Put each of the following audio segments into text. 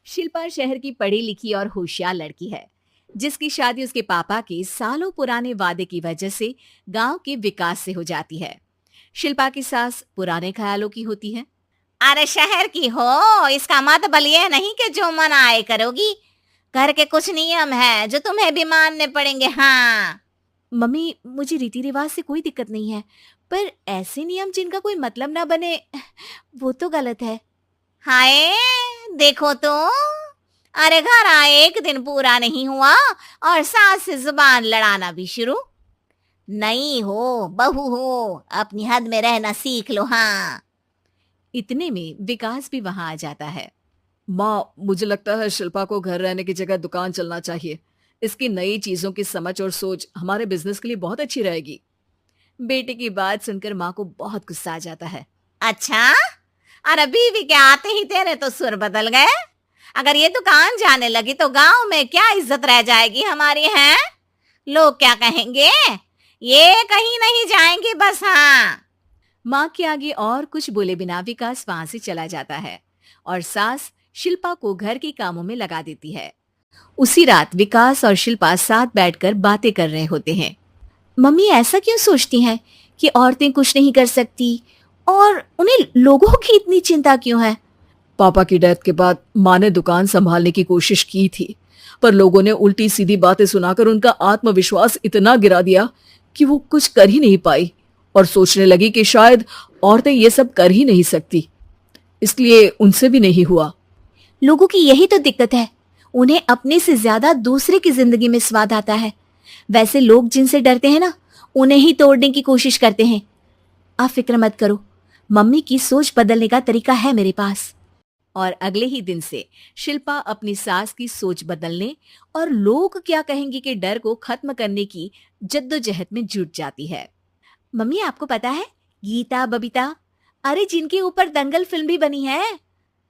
शिल्पा शहर की पढ़ी लिखी और होशियार लड़की है, जिसकी शादी उसके पापा के सालों पुराने वादे की वजह से गांव के विकास से हो जाती है। शिल्पा की सास पुराने ख्यालों की होती है। अरे शहर की हो, इसका मतलब ये नहीं कि जो मन आए करोगी। घर के कुछ नियम है जो तुम्हें भी मानने पड़ेंगे। हाँ। मम्मी, मुझे रीति रिवाज से कोई दिक्कत नहीं है, पर ऐसे नियम जिनका कोई मतलब ना बने, वो तो गलत है। हाय, देखो तो। अरे घर आए एक दिन पूरा नहीं हुआ और सास से जुबान लड़ाना भी शुरू। नहीं हो, बहू हो, अपनी हद में रहना सीख लो। हाँ। इतने में विकास भी वहां आ जाता है। माँ, मुझे लगता है शिल्पा को घर रहने की जगह दुकान चलना चाहिए। इसकी नई चीजों की समझ और सोच हमारे बिजनेस के लिए बहुत अच्छी रहेगी। बेटे की बात सुनकर माँ को बहुत गुस्सा आ जाता है। अच्छा, अरे बीवी के आते ही तेरे तो सुर बदल गए। अगर ये दुकान जाने लगी तो गांव में क्या इज्जत रह जाएगी हमारी। है लोग क्या कहेंगे? ये कहीं नहीं जाएंगी बस। हाँ। माँ के आगे और कुछ बोले बिना विकास वहां से चला जाता है और सास शिल्पा को घर के कामों में लगा देती है। उसी रात विकास और शिल्पा साथ बैठकर बातें कर रहे होते हैं। मम्मी ऐसा क्यों सोचती हैं कि औरतें कुछ नहीं कर सकती, और उन्हें लोगों की इतनी चिंता क्यों है? पापा की डेथ के बाद माँ ने दुकान संभालने की कोशिश की थी, पर लोगों ने उल्टी सीधी बातें सुनाकर उनका आत्मविश्वास इतना गिरा दिया कि वो कुछ कर ही नहीं पाई और सोचने लगी कि शायद औरतें ये सब कर ही नहीं सकती, इसलिए उनसे भी नहीं हुआ। लोगों की यही तो दिक्कत है, उन्हें अपने से ज्यादा दूसरे की जिंदगी में स्वाद आता है। वैसे लोग जिनसे डरते हैं ना, उन्हें ही तोड़ने की कोशिश करते हैं। आप फिक्र मत करो, मम्मी की सोच बदलने का तरीका है मेरे पास। और अगले ही दिन से शिल्पा अपनी सास की सोच बदलने और लोग क्या कहेंगे के डर को खत्म करने की जद्दोजहद में जुट जाती है। मम्मी, आपको पता है गीता बबीता, अरे जिनके ऊपर दंगल फिल्म भी बनी है,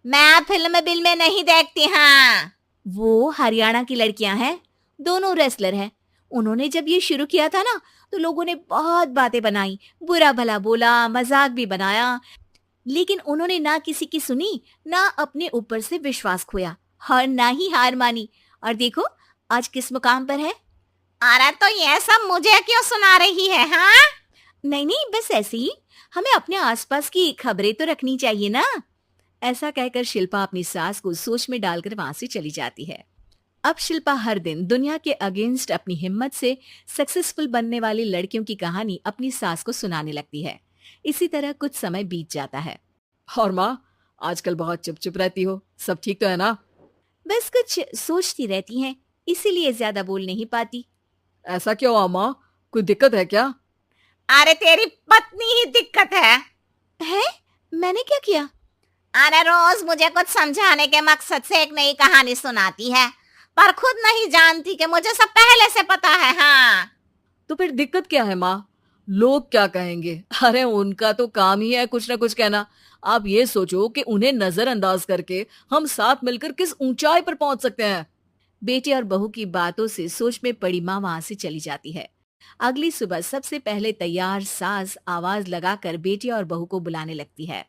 मैं फिल्म बिल में नहीं देखती। हाँ। वो हरियाणा की लड़कियां हैं, दोनों रेसलर हैं। उन्होंने जब ये शुरू किया था ना, तो लोगों ने बहुत बातें बनाई, बुरा भला बोला, मजाक भी बनाया, लेकिन उन्होंने ना किसी की सुनी, ना अपने ऊपर से विश्वास खोया और ना ही हार मानी। और देखो आज किस मुकाम पर है। अरे तो ये सब मुझे क्यों सुना रही है? हाँ। नहीं नहीं, बस ऐसे ही, हमें अपने आसपास की खबरें तो रखनी चाहिए ना। ऐसा कहकर शिल्पा अपनी सास को सोच में डालकर वहां से चली जाती है। अब शिल्पा हर दिन दुनिया के अगेंस्ट अपनी हिम्मत से सक्सेसफुल बनने वाली लड़कियों की कहानी अपनी सास को सुनाने लगती है। इसी तरह कुछ समय बीत जाता है। और माँ, आजकल बहुत चुप चुप रहती हो, सब ठीक तो है ना? बस कुछ सोचती रहती हैं, इसीलिए ज्यादा बोल नहीं पाती। ऐसा क्यों हुआ माँ, कोई दिक्कत है क्या? अरे तेरी पत्नी ही दिक्कत है। है? मैंने क्या किया? अरे रोज मुझे कुछ समझाने के मकसद से एक नई कहानी सुनाती है, पर खुद नहीं जानती कि मुझे सब पहले से पता है। हाँ। तो फिर दिक्कत क्या है माँ? लोग क्या कहेंगे? अरे उनका तो काम ही है कुछ ना कुछ कहना। आप ये सोचो कि उन्हें नजरअंदाज करके हम साथ मिलकर किस ऊंचाई पर पहुंच सकते हैं। बेटे और बहू की बातों से सोच में पड़ी माँ वहां से चली जाती है। अगली सुबह सबसे पहले तैयार सास आवाज लगाकर बेटे और बहू को बुलाने लगती है।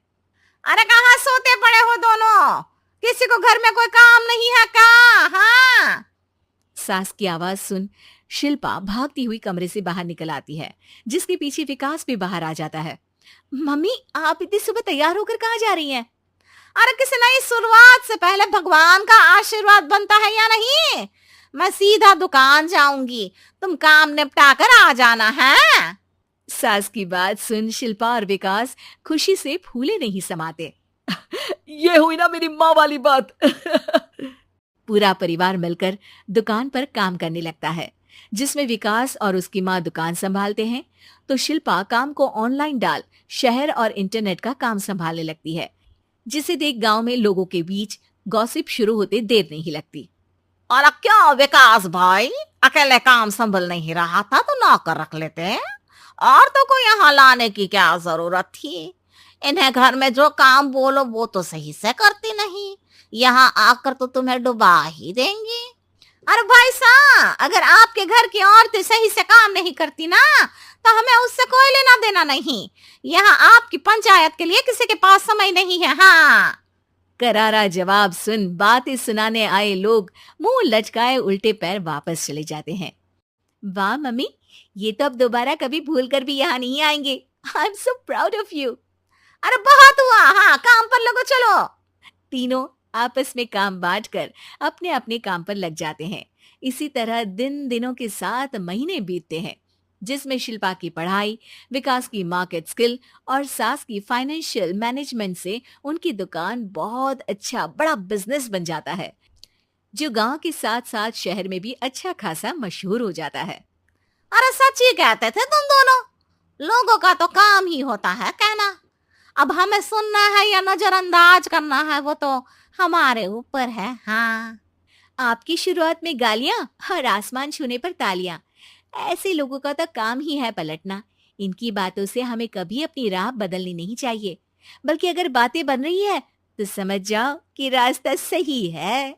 अरे कहाँ सोते पड़े हो दोनों? किसी को घर में कोई काम नहीं है क्या? हाँ। सास की आवाज सुन शिल्पा भागती हुई कमरे से बाहर निकल आती है, जिसके पीछे विकास भी बाहर आ जाता है। मम्मी, आप इतनी सुबह तैयार होकर कहाँ जा रही हैं? अरे किसी नई शुरुआत से पहले भगवान का आशीर्वाद बनता है या नहीं? मैं सीधा दुकान जाऊंगी, तुम काम निपटा कर आ जाना है। सास की बात सुन शिल्पा और विकास खुशी से फूले नहीं समाते। ये हुई ना मेरी माँ वाली बात। पूरा परिवार मिलकर दुकान पर काम करने लगता है, जिसमें विकास और उसकी माँ दुकान संभालते हैं, तो शिल्पा काम को ऑनलाइन डाल शहर और इंटरनेट का काम संभालने लगती है, जिसे देख गांव में लोगों के बीच गॉसिप शुरू होते देर नहीं लगती। और अब क्या विकास भाई, अकेले काम संभल नहीं रहा था तो नौकर रख लेते, और तो को यहाँ लाने की क्या जरूरत थी? इन्हें घर में जो काम बोलो वो तो सही से करती नहीं, यहाँ आकर तो तुम्हें डुबा ही देंगी। अरे भाई साहब, अगर आपके घर की औरतें सही से काम नहीं करती ना, तो हमें उससे कोई लेना देना नहीं। यहाँ आपकी पंचायत के लिए किसी के पास समय नहीं है। हाँ। करारा जवाब सुन बातें सुनाने आए लोग मुंह लटकाए उल्टे पैर वापस चले जाते हैं। वाह मम्मी, ये तो अब दोबारा कभी भूल कर भी यहाँ नहीं आएंगे। I am so proud of you. अरे बहुत हुआ, हाँ काम पर लगो चलो। तीनों आपस में काम बांटकर अपने अपने काम पर लग जाते हैं। इसी तरह दिनों के साथ महीने बीतते हैं, जिसमें शिल्पा की पढ़ाई, विकास की मार्केट स्किल और सास की फाइनेंशियल मैनेजमेंट से उनकी दुकान बहुत अच्छा बड़ा बिजनेस बन जाता है, जो गांव के साथ साथ शहर में भी अच्छा खासा मशहूर हो जाता है। अरे सच ही कहते थे तुम दोनों, लोगों का तो काम ही होता है कहना। अब हमें सुनना है या नजरअंदाज करना है वो तो हमारे ऊपर है। हाँ, आपकी शुरुआत में गालियां और आसमान छूने पर तालियां, ऐसे लोगों का तो काम ही है पलटना। इनकी बातों से हमें कभी अपनी राह बदलनी नहीं चाहिए, बल्कि अगर बातें बन रही है तो समझ जाओ कि रास्ता सही है।